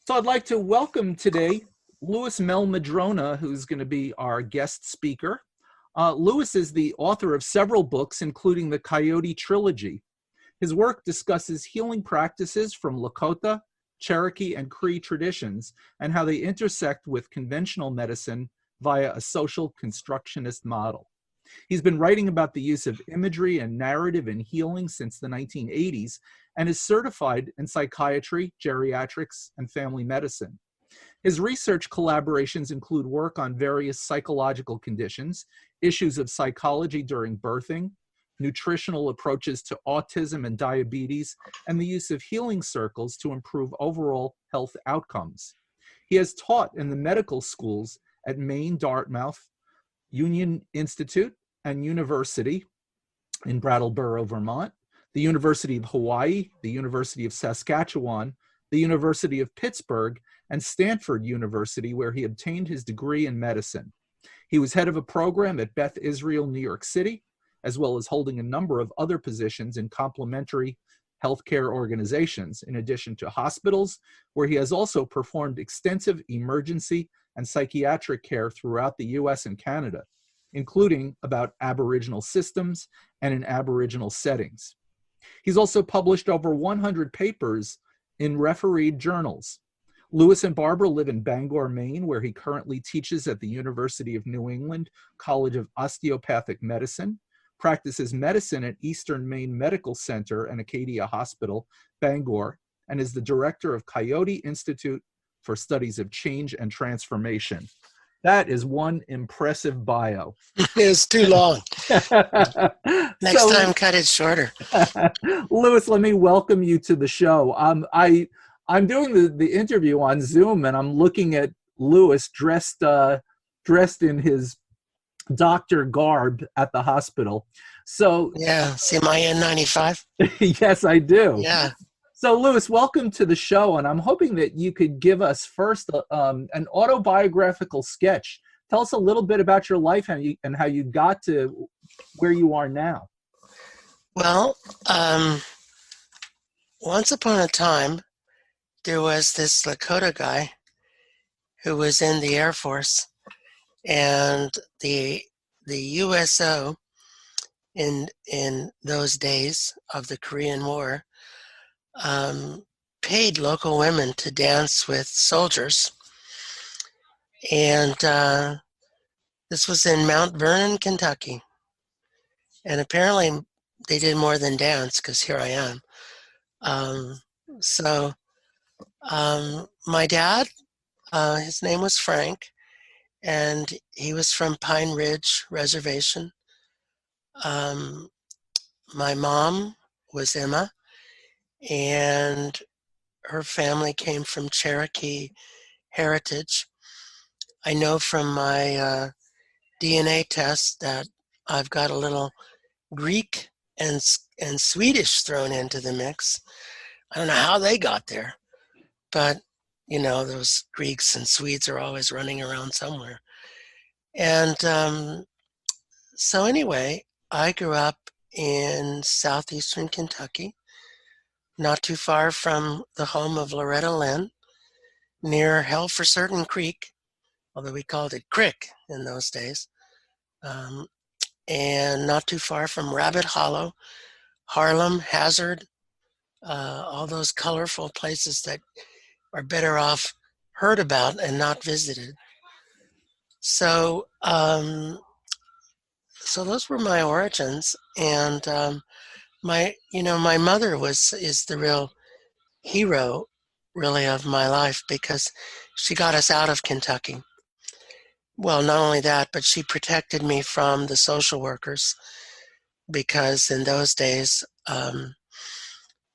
So I'd like to welcome today Louis Mehl Madrona, who's going to be our guest speaker. Louis is the author of several books, including the Coyote Trilogy. His work discusses healing practices from Lakota, Cherokee, and Cree traditions and how they intersect with conventional medicine via a social constructionist model. He's been writing about the use of imagery and narrative in healing since the 1980s and is certified in psychiatry, geriatrics, and family medicine. His research collaborations include work on various psychological conditions, issues of psychology during birthing, nutritional approaches to autism and diabetes, and the use of healing circles to improve overall health outcomes. He has taught in the medical schools at Maine, Dartmouth, Union Institute and University in Brattleboro, Vermont, the University of Hawaii, the University of Saskatchewan, the University of Pittsburgh, and Stanford University, where he obtained his degree in medicine. He was head of a program at Beth Israel, New York City, as well as holding a number of other positions in complementary healthcare organizations, in addition to hospitals, where he has also performed extensive emergency and psychiatric care throughout the US and Canada, including about Aboriginal systems and in Aboriginal settings. He's also published over 100 papers in refereed journals. Louis and Barbara live in Bangor, Maine, where he currently teaches at the University of New England College of Osteopathic Medicine, practices medicine at Eastern Maine Medical Center and Acadia Hospital, Bangor, and is the director of Coyote Institute for Studies of Change and Transformation. That is one impressive bio. It's too long. Next So, time, cut it shorter. Louis, let me welcome you to the show. I'm doing the interview on Zoom, and I'm looking at Louis dressed in his doctor garb at the hospital. So, Yeah, see my N95? yes, I do. Yeah. So, Louis, welcome to the show, and I'm hoping that you could give us first an autobiographical sketch. Tell us a little bit about your life and how you got to where you are now. Well, once upon a time, there was this Lakota guy who was in the Air Force, and the USO in those days of the Korean War paid local women to dance with soldiers. And this was in Mount Vernon, Kentucky. And apparently they did more than dance, because here I am. My dad, his name was Frank, and he was from Pine Ridge Reservation. My mom was Emma, and her family came from Cherokee heritage. I know from my DNA test that I've got a little Greek and Swedish thrown into the mix. I don't know how they got there, but those Greeks and Swedes are always running around somewhere. And so anyway, I grew up in southeastern Kentucky, not too far from the home of Loretta Lynn, near Hell for Certain Creek, although we called it Crick in those days, and not too far from Rabbit Hollow, Harlem, Hazard, all those colorful places that are better off heard about and not visited. So those were my origins, and my mother is the real hero, really, of my life, because she got us out of Kentucky. Well, not only that, but she protected me from the social workers, because in those days,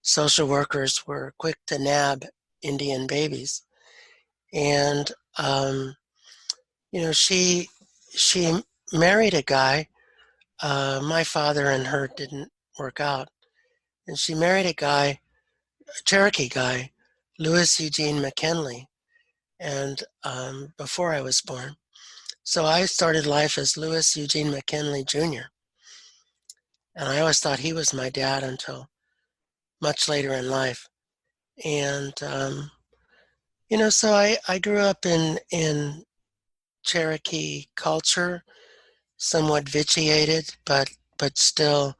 social workers were quick to nab Indian babies. And, she married a guy. My father and her didn't work out. And she married a Cherokee guy, Louis Eugene McKinley, and before I was born. So I started life as Louis Eugene McKinley Jr. And I always thought he was my dad until much later in life. And So I grew up in Cherokee culture, somewhat vitiated, but still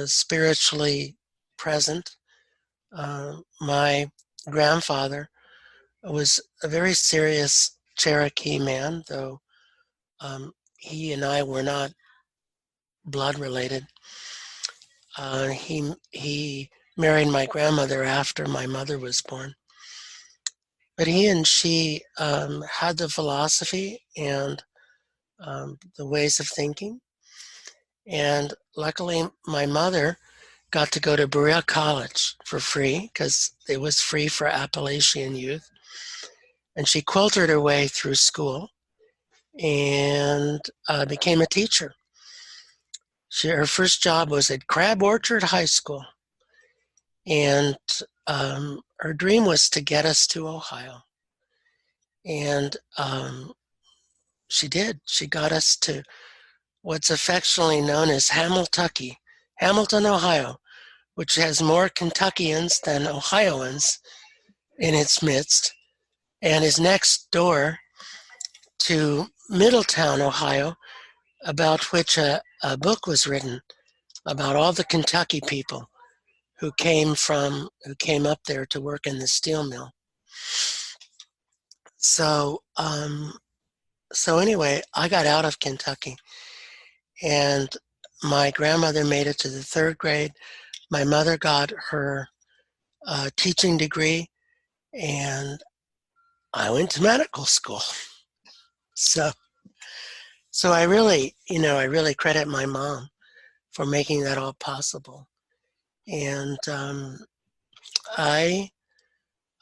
spiritually present. My grandfather was a very serious Cherokee man, though he and I were not blood related. He married my grandmother after my mother was born, but he and she had the philosophy and the ways of thinking. And luckily, my mother got to go to Berea College for free because it was free for Appalachian youth. And she quiltered her way through school and became a teacher. Her first job was at Crab Orchard High School. And her dream was to get us to Ohio. And she did. She got us to what's affectionately known as Hamilton, Ohio, which has more Kentuckians than Ohioans in its midst, and is next door to Middletown, Ohio, about which a book was written about all the Kentucky people who came up there to work in the steel mill. So anyway, I got out of Kentucky, and my grandmother made it to the third grade. My mother got her teaching degree, and I went to medical school. So, I really credit my mom for making that all possible. And I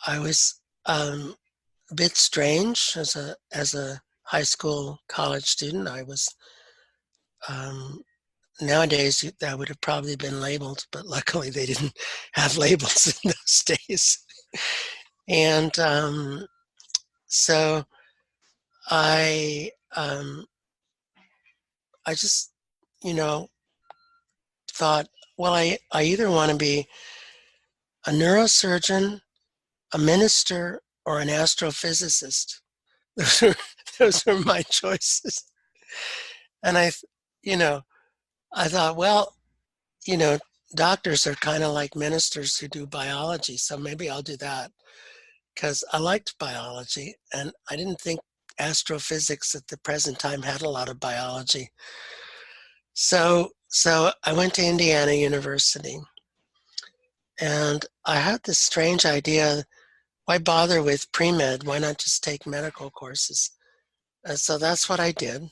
was a bit strange as a high school college student. I was nowadays that would have probably been labeled, but luckily they didn't have labels in those days. And so I I just you know thought, well, I either want to be a neurosurgeon, a minister, or an astrophysicist. Those are those are my choices. And you know, I thought, well, you know, doctors are kind of like ministers who do biology, so maybe I'll do that because I liked biology, and I didn't think astrophysics at the present time had a lot of biology. So I went to Indiana University, and I had this strange idea: why bother with pre-med? Why not just take medical courses? So that's what I did,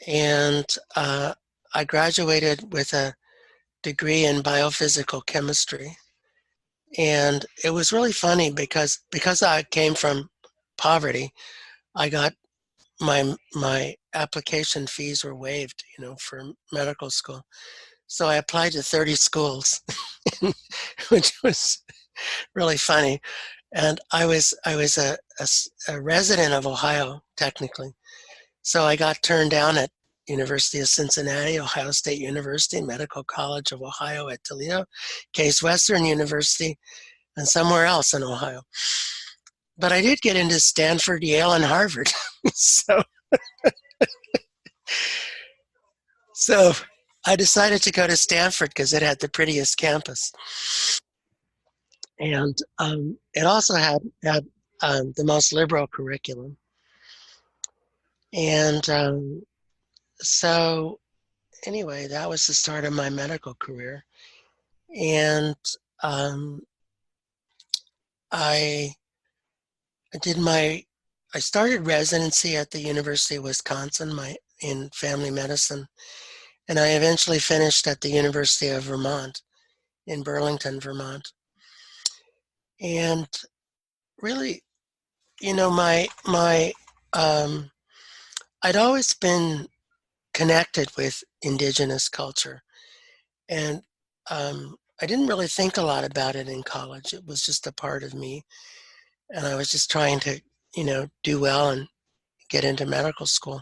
and I graduated with a degree in biophysical chemistry. And it was really funny because I came from poverty, I got my application fees were waived, for medical school. So I applied to 30 schools, which was really funny. And I was a resident of Ohio, technically. So I got turned down at University of Cincinnati, Ohio State University, Medical College of Ohio at Toledo, Case Western University, and somewhere else in Ohio. But I did get into Stanford, Yale, and Harvard. so, so I decided to go to Stanford because it had the prettiest campus. And it also had the most liberal curriculum. And so anyway, that was the start of my medical career. And I I started residency at the University of Wisconsin in family medicine, and I eventually finished at the University of Vermont in Burlington, Vermont. And really, my I'd always been connected with indigenous culture, and I didn't really think a lot about it in college. It was just a part of me, and I was just trying to, do well and get into medical school.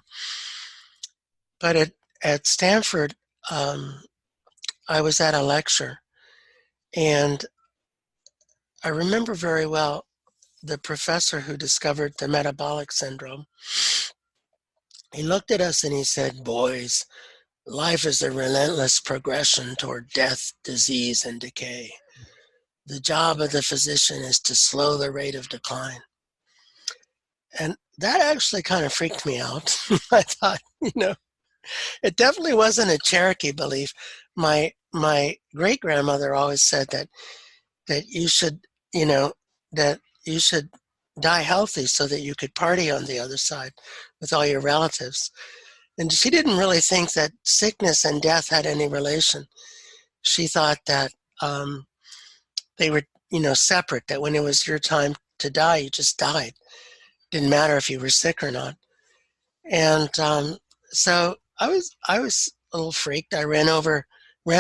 But at Stanford, I was at a lecture, and I remember very well the professor who discovered the metabolic syndrome, he looked at us and he said, "Boys, life is a relentless progression toward death, disease, and decay. The job of the physician is to slow the rate of decline." And that actually kind of freaked me out. I thought, it definitely wasn't a Cherokee belief. My great grandmother always said that you should, that you should die healthy so that you could party on the other side with all your relatives. And she didn't really think that sickness and death had any relation. She thought that they were, separate, that when it was your time to die, you just died. Didn't matter if you were sick or not. And so I was a little freaked. I ran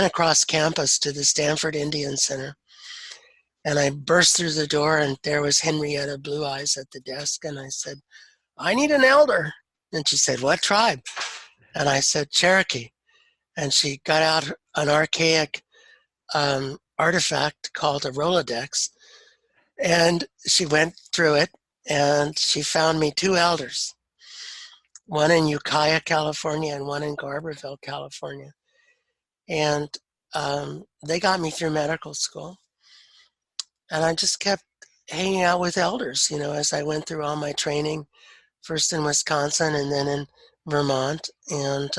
across campus to the Stanford Indian Center, and I burst through the door, and there was Henrietta Blue Eyes at the desk, and I said, "I need an elder." And she said, "What tribe?" And I said, "Cherokee." And she got out an archaic artifact called a Rolodex, and she went through it, and she found me two elders, one in Ukiah, California, and one in Garberville, California. And they got me through medical school. And I just kept hanging out with elders, as I went through all my training, first in Wisconsin and then in Vermont. And,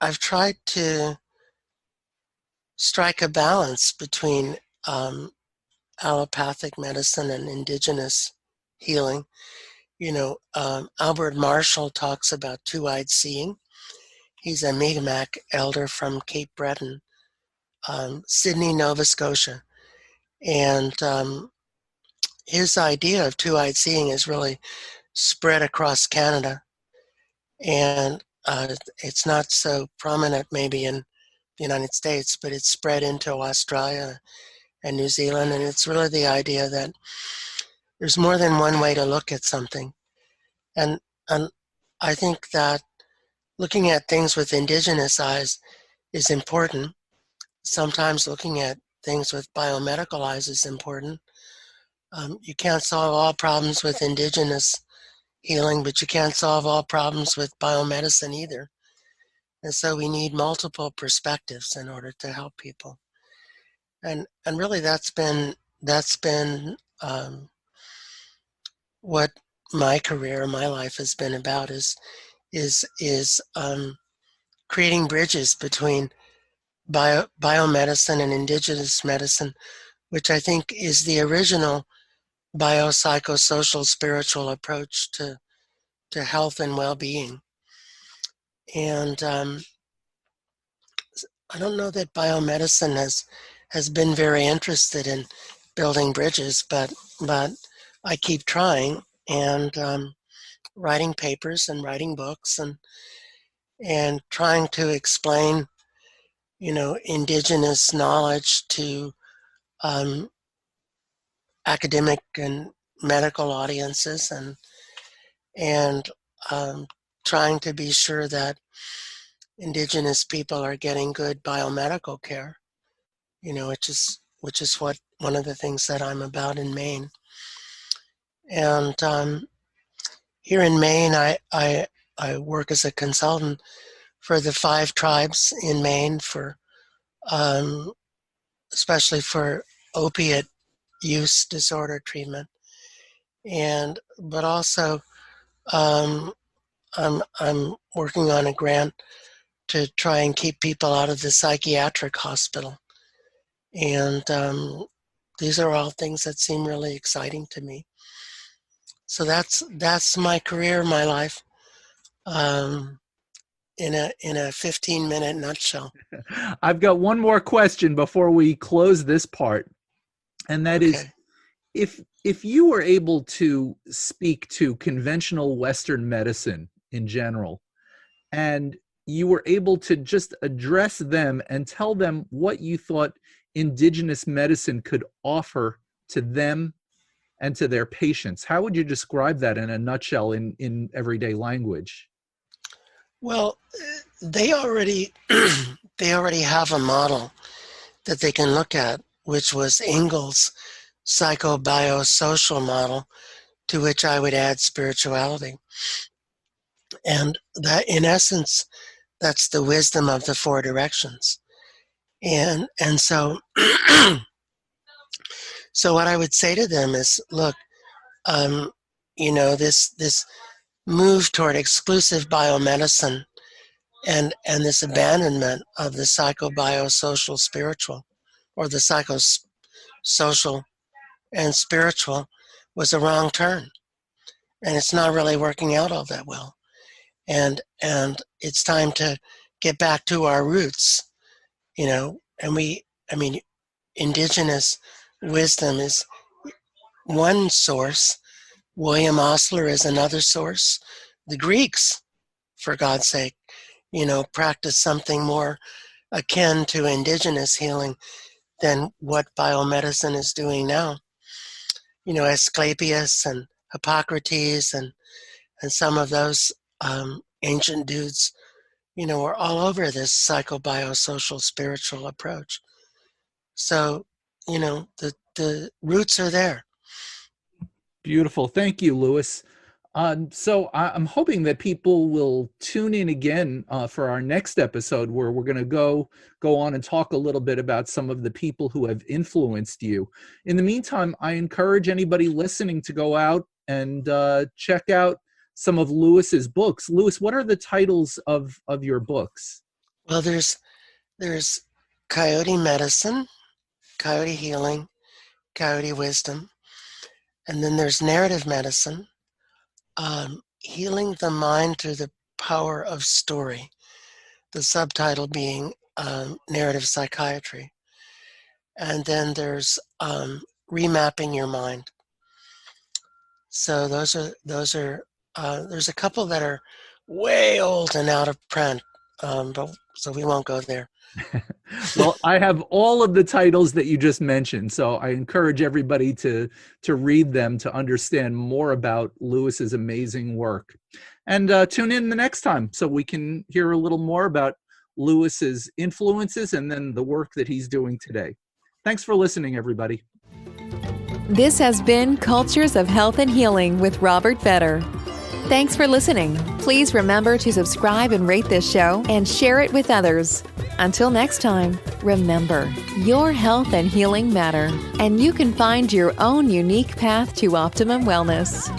I've tried to strike a balance between allopathic medicine and indigenous healing. Albert Marshall talks about two-eyed seeing. He's a Mi'kmaq elder from Cape Breton, Sydney, Nova Scotia. And his idea of two-eyed seeing is really spread across Canada. And it's not so prominent maybe in the United States, but it's spread into Australia and New Zealand. And it's really the idea that there's more than one way to look at something. And I think that looking at things with indigenous eyes is important. Sometimes looking at things with biomedical eyes is important. You can't solve all problems with indigenous healing, but you can't solve all problems with biomedicine either. And so we need multiple perspectives in order to help people. And really that's been what my career, my life has been about, is creating bridges between biomedicine and indigenous medicine, which I think is the original biopsychosocial spiritual approach to health and well-being. And I don't know that biomedicine has been very interested in building bridges, but I keep trying and writing papers and writing books and trying to explain, indigenous knowledge to academic and medical audiences, and trying to be sure that indigenous people are getting good biomedical care, which is what one of the things that I'm about in Maine. And here in Maine, I work as a consultant for the 5 tribes in Maine for especially for opiate use disorder treatment, but also I'm working on a grant to try and keep people out of the psychiatric hospital. And these are all things that seem really exciting to me. So that's my career, my life, in a 15-minute nutshell. I've got one more question before we close this part, and that is, if you were able to speak to conventional Western medicine in general, and you were able to just address them and tell them what you thought indigenous medicine could offer to them and to their patients, how would you describe that in a nutshell in everyday language? Well, they already they already have a model that they can look at which was Engel's psychobiosocial model, to which I would add spirituality. And that, in essence, that's the wisdom of the four directions. And so, so what I would say to them is, look, this move toward exclusive biomedicine and this abandonment of the psychobiosocial spiritual, or the psychosocial and spiritual, was a wrong turn. And it's not really working out all that well. And it's time to get back to our roots, and indigenous wisdom is one source. William Osler is another source. The Greeks, for God's sake, practiced something more akin to indigenous healing than what biomedicine is doing now. Asclepius and Hippocrates and some of those ancient dudes, were all over this psychobiosocial spiritual approach. So, the roots are there. Beautiful. Thank you, Louis. So I'm hoping that people will tune in again for our next episode, where we're going to go on and talk a little bit about some of the people who have influenced you. In the meantime, I encourage anybody listening to go out and check out some of Louis's books. Louis, what are the titles of your books? Well, there's Coyote Medicine, Coyote Healing, Coyote Wisdom, and then there's Narrative Medicine, Healing the Mind Through the Power of Story, the subtitle being Narrative Psychiatry. And then there's Remapping Your Mind. So those are there's a couple that are way old and out of print, but so we won't go there. Well, I have all of the titles that you just mentioned, so I encourage everybody to read them to understand more about Louis's amazing work. And tune in the next time so we can hear a little more about Louis's influences and then the work that he's doing today. Thanks for listening, everybody. This has been Cultures of Health and Healing with Robert Vetter. Thanks for listening. Please remember to subscribe and rate this show and share it with others. Until next time, remember, your health and healing matter, and you can find your own unique path to optimum wellness.